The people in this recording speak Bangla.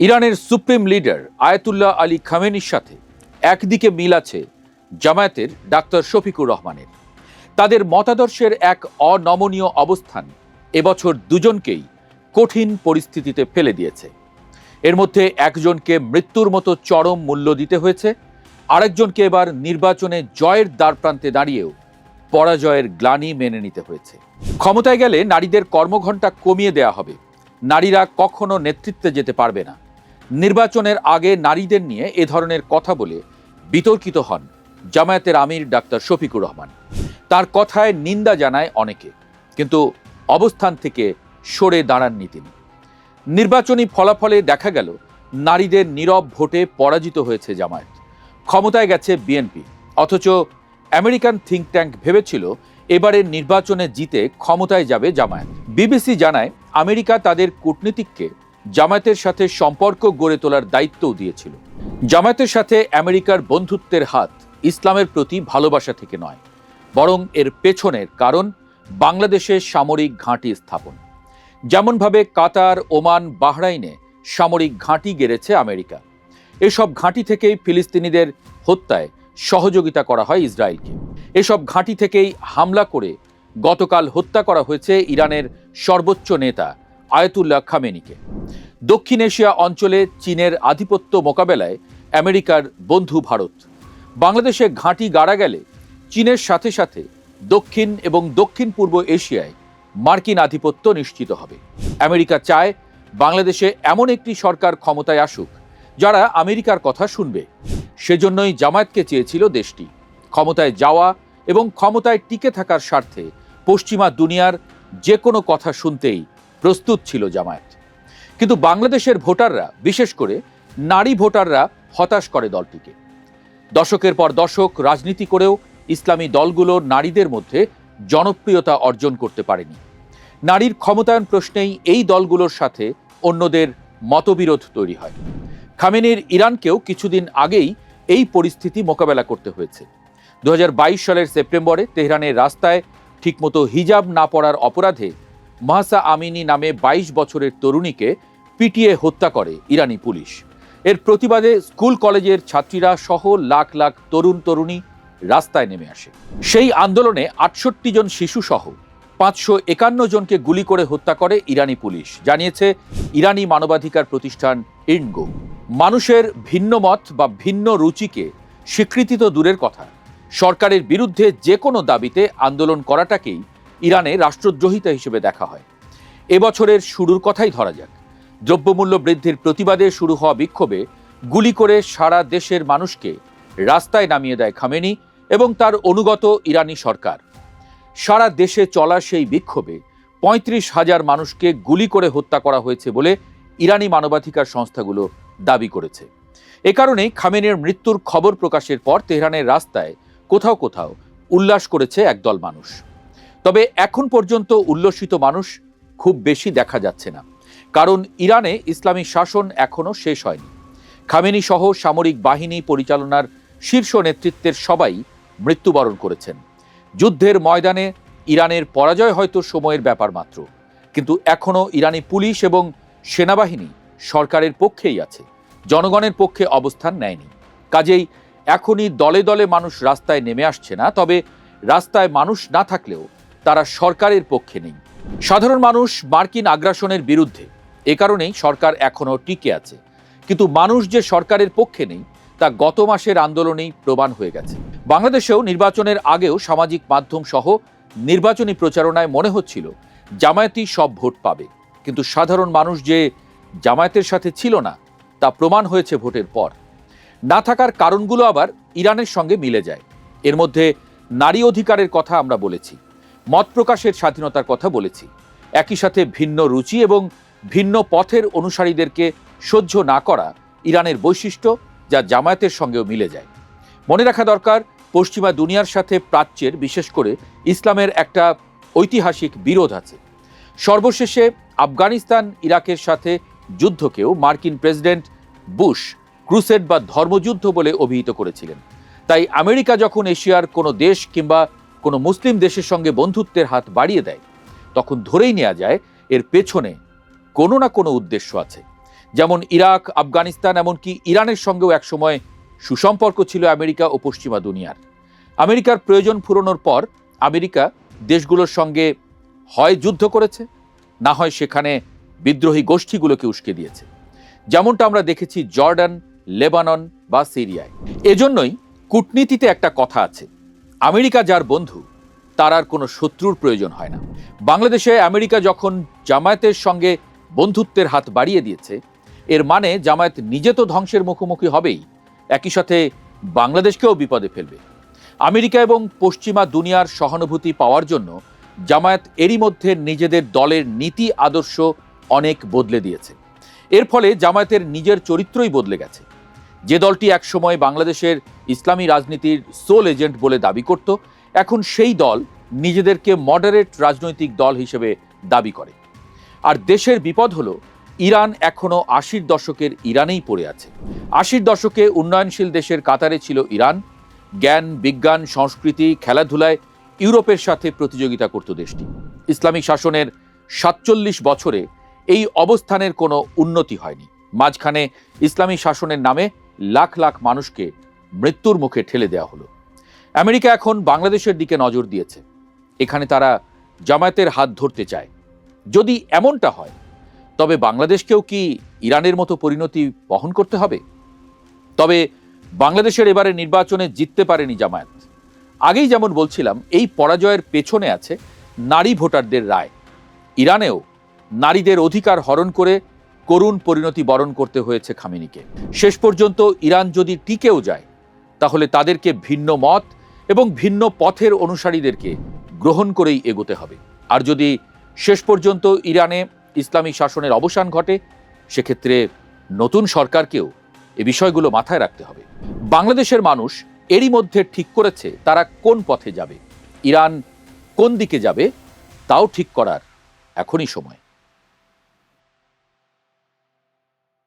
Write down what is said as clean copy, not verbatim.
ইরানের সুপ্রিম লিডার আয়াতুল্লাহ আলী খামেনির সাথে একদিকে মিল আছে জামায়াতের ডাক্তার শফিকুর রহমানের। তাদের মতাদর্শের এক অনমনীয় অবস্থান এবছর দুজনকেই কঠিন পরিস্থিতিতে ফেলে দিয়েছে। এর মধ্যে একজনকে মৃত্যুর মতো চরম মূল্য দিতে হয়েছে, আরেকজনকে এবার নির্বাচনে জয়ের দ্বারপ্রান্তে দাঁড়িয়েও পরাজয়ের গ্লানি মেনে নিতে হয়েছে। ক্ষমতায় গেলে নারীদের কর্মঘণ্টা কমিয়ে দেয়া হবে, নারীরা কখনো নেতৃত্বে যেতে পারবে না। নির্বাচনের আগে নারীদের নিয়ে এ ধরনের কথা বলে বিতর্কিত হন জামায়াতের আমির ডাক্তার শফিকুর রহমান। তার কথায় নিন্দা জানায় অনেকে, কিন্তু অবস্থান থেকে সরে দাঁড়াননি তিনি। নির্বাচনী ফলাফলে দেখা গেল নারীদের নীরব ভোটে পরাজিত হয়েছে জামায়াত। ক্ষমতায় গেছে বিএনপি, অথচ আমেরিকান থিঙ্ক ট্যাঙ্ক ভেবেছিল এবারের নির্বাচনে জিতে ক্ষমতায় যাবে জামায়াত। বিবিসি জানায় আমেরিকা তাদের কূটনীতিককে জামায়াতের সাথে সম্পর্ক গড়ে তোলার দায়িত্বও দিয়েছিল। জামায়াতের সাথে আমেরিকার বন্ধুত্বের হাত ইসলামের প্রতি ভালোবাসা থেকে নয়, বরং এর পেছনের কারণ বাংলাদেশে সামরিক ঘাঁটি স্থাপন। যেমনভাবে কাতার, ওমান, বাহরাইনে সামরিক ঘাঁটি গেড়েছে আমেরিকা, এসব ঘাঁটি থেকেই ফিলিস্তিনিদের হত্যায় সহযোগিতা করা হয় ইসরায়েলকে। এসব ঘাঁটি থেকেই হামলা করে গতকাল হত্যা করা হয়েছে ইরানের সর্বোচ্চ নেতা আয়াতুল্লাহ খামেনিকে। দক্ষিণ এশিয়া অঞ্চলে চীনের আধিপত্য মোকাবেলায় আমেরিকার বন্ধু ভারত। বাংলাদেশে ঘাঁটি গাড়া গেলে চীনের সাথে সাথে দক্ষিণ এবং দক্ষিণ পূর্ব এশিয়ায় মার্কিন আধিপত্য নিশ্চিত হবে। আমেরিকা চায় বাংলাদেশে এমন একটি সরকার ক্ষমতায় আসুক যারা আমেরিকার কথা শুনবে। সেজন্যই জামায়াতকে চেয়েছিল দেশটি। ক্ষমতায় যাওয়া এবং ক্ষমতায় টিকে থাকার স্বার্থে পশ্চিমা দুনিয়ার যে কোনো কথা শুনতেই প্রস্তুত ছিল জামায়াত। কিন্তু বাংলাদেশের ভোটাররা, বিশেষ করে নারী ভোটাররা হতাশ করে দলটিকে। দশকের পর দশক রাজনীতি করেও ইসলামী দলগুলো নারীদের মধ্যে জনপ্রিয়তা অর্জন করতে পারেনি। নারীর ক্ষমতায়ন প্রশ্নেই এই দলগুলোর সাথে অন্যদের মতবিরোধ তৈরি হয়। খামেনির ইরানকেও কিছুদিন আগেই এই পরিস্থিতি মোকাবেলা করতে হয়েছে। 2022 সালের সেপ্টেম্বরে তেহরানের রাস্তায় ঠিকমতো হিজাব না পরার অপরাধে মাহসা আমিনি নামে 22 বছরের তরুণীকে পিটিয়ে হত্যা করে ইরানি পুলিশ। এর প্রতিবাদে স্কুল কলেজের ছাত্রীরা সহ লাখ লাখ তরুণ তরুণী রাস্তায় নেমে আসে। সেই আন্দোলনে 68 জন শিশু সহ 551 জনকে গুলি করে হত্যা করে ইরানি পুলিশ, জানিয়েছে ইরানি মানবাধিকার প্রতিষ্ঠান ইন্ডগো। মানুষের ভিন্ন মত বা ভিন্ন রুচিকে স্বীকৃতি তো দূরের কথা, সরকারের বিরুদ্ধে যে কোনো দাবিতে আন্দোলন করাটাকেই ইরানে রাষ্ট্রদ্রোহিতা হিসেবে দেখা হয়। এবছরের শুরুর কথাই ধরা যাক। দ্রব্যমূল্য বৃদ্ধির প্রতিবাদে শুরু হওয়া বিক্ষোভে গুলি করে সারা দেশের মানুষকে রাস্তায় নামিয়ে দেয় খামেনি এবং তার অনুগত ইরানি সরকার। সারা দেশে চলা সেই বিক্ষোভে 35,000 মানুষকে গুলি করে হত্যা করা হয়েছে বলে ইরানি মানবাধিকার সংস্থাগুলো দাবি করেছে। এ কারণেই খামেনির মৃত্যুর খবর প্রকাশের পর তেহরানের রাস্তায় কোথাও কোথাও উল্লাস করেছে একদল মানুষ। তবে এখন পর্যন্ত উল্লসিত মানুষ খুব বেশি দেখা যাচ্ছে না, কারণ ইরানে ইসলামী শাসন এখনো শেষ হয়নি। খামেনি সহ সামরিক বাহিনী পরিচালনার শীর্ষ নেতৃত্বের সবাই মৃত্যুবরণ করেছেন। যুদ্ধের ময়দানে ইরানের পরাজয় হয়তো সময়ের ব্যাপার মাত্র, কিন্তু এখনো ইরানি পুলিশ এবং সেনাবাহিনী সরকারের পক্ষেই আছে, জনগণের পক্ষে অবস্থান নেয়নি। কাজেই এখনই দলে দলে মানুষ রাস্তায় নেমে আসছে না, তবে রাস্তায় মানুষ না থাকলেও তারা সরকারের পক্ষে নেই। সাধারণ মানুষ মার্কিন আগ্রাসনের বিরুদ্ধে, এ কারণেই সরকার এখনো টিকে আছে। কিন্তু মানুষ যে সরকারের পক্ষে নেই তা গত মাসের আন্দোলনেই প্রমাণ হয়ে গেছে। বাংলাদেশেও নির্বাচনের আগেও সামাজিক মাধ্যম সহ নির্বাচনী প্রচারণায় মনে হচ্ছিল জামায়াতই সব ভোট পাবে, কিন্তু সাধারণ মানুষ যে জামায়াতের সাথে ছিল না তা প্রমাণ হয়েছে ভোটের পর। না থাকার কারণগুলো আবার ইরানের সঙ্গে মিলে যায়। এর মধ্যে নারী অধিকারের কথা আমরা বলেছি, মত প্রকাশের স্বাধীনতার কথা বলেছি, একই সাথে ভিন্ন রুচি এবং ভিন্ন পথের অনুসারীদেরকে সহ্য না করা ইরানের বৈশিষ্ট্য, যা জামায়াতের সঙ্গেও মিলে যায়। মনে রাখা দরকার, পশ্চিমা দুনিয়ার সাথে প্রাচ্যের, বিশেষ করে ইসলামের একটা ঐতিহাসিক বিরোধ আছে। সর্বশেষে আফগানিস্তান ইরাকের সাথে যুদ্ধকেও মার্কিন প্রেসিডেন্ট বুশ ক্রুসেড বা ধর্মযুদ্ধ বলে অভিহিত করেছিলেন। তাই আমেরিকা যখন এশিয়ার কোনো দেশ কিংবা কোনো মুসলিম দেশের সঙ্গে বন্ধুত্বের হাত বাড়িয়ে দেয়, তখন ধরেই নেওয়া যায় এর পেছনে কোনো না কোনো উদ্দেশ্য আছে। যেমন ইরাক, আফগানিস্তান, এমনকি ইরানের সঙ্গেও একসময় সুসম্পর্ক ছিল আমেরিকা ও পশ্চিমা দুনিয়ার। আমেরিকার প্রয়োজন পূরণের পর আমেরিকা দেশগুলোর সঙ্গে হয় যুদ্ধ করেছে, না হয় সেখানে বিদ্রোহী গোষ্ঠীগুলোকে উস্কে দিয়েছে, যেমনটা আমরা দেখেছি জর্ডান, লেবানন বা সিরিয়ায়। এজন্যই কূটনীতিতে একটা কথা আছে, আমেরিকা যার বন্ধু তার আর কোনো শত্রুর প্রয়োজন হয় না। বাংলাদেশে আমেরিকা যখন জামায়াতের সঙ্গে বন্ধুত্বের হাত বাড়িয়ে দিয়েছে, এর মানে জামায়াত নিজে তো ধ্বংসের মুখোমুখি হবেই, একই সাথে বাংলাদেশকেও বিপদে ফেলবে। আমেরিকা এবং পশ্চিমা দুনিয়ার সহানুভূতি পাওয়ার জন্য জামায়াত এরই মধ্যে নিজেদের দলের নীতি আদর্শ অনেক বদলে দিয়েছে। এর ফলে জামায়াতের নিজের চরিত্রই বদলে গেছে। যে দলটি একসময় বাংলাদেশের ইসলামী রাজনীতির সোল এজেন্ট বলে দাবি করত, এখন সেই দল নিজেদেরকে মডারেট রাজনৈতিক দল হিসেবে দাবি করে। আর দেশের বিপদ হলো, ইরান এখনো ৮০ দশকের ইরানেই পড়ে আছে। ৮০ দশকে উন্নয়নশীল দেশের কাতারে ছিল ইরান। জ্ঞান, বিজ্ঞান, সংস্কৃতি, খেলাধুলায় ইউরোপের সাথে প্রতিযোগিতা করত দেশটি। ইসলামিক শাসনের ৪৭ বছরে এই অবস্থানের কোনো উন্নতি হয়নি। মাঝখানে ইসলামী শাসনের নামে লাখ লাখ মানুষকে মৃত্যুর মুখে ঠেলে দেওয়া হলো। আমেরিকা এখন বাংলাদেশের দিকে নজর দিয়েছে। এখানে তারা জামায়াতের হাত ধরতে চায়। যদি এমনটা হয়, তবে বাংলাদেশকেও কি ইরানের মতো পরিণতি বহন করতে হবে? তবে বাংলাদেশের এবারে নির্বাচনে জিততে পারেনি জামায়াত। আগেই যেমন বলছিলাম, এই পরাজয়ের পেছনে আছে নারী ভোটারদের রায়। ইরানেও নারীদের অধিকার হরণ করে করুণ পরিণতি বরণ করতে হয়েছে খামেনিকে। শেষ পর্যন্ত ইরান যদি টিকেও যায়, তাহলে তাদেরকে ভিন্ন মত এবং ভিন্ন পথের অনুসারীদেরকে গ্রহণ করেই এগোতে হবে। আর যদি শেষ পর্যন্ত ইরানে ইসলামী শাসনের অবসান ঘটে, সেক্ষেত্রে নতুন সরকারকেও এ বিষয়গুলো মাথায় রাখতে হবে। বাংলাদেশের মানুষ এরই মধ্যে ঠিক করেছে তারা কোন পথে যাবে। ইরান কোন দিকে যাবে তাও ঠিক করার এখনই সময়।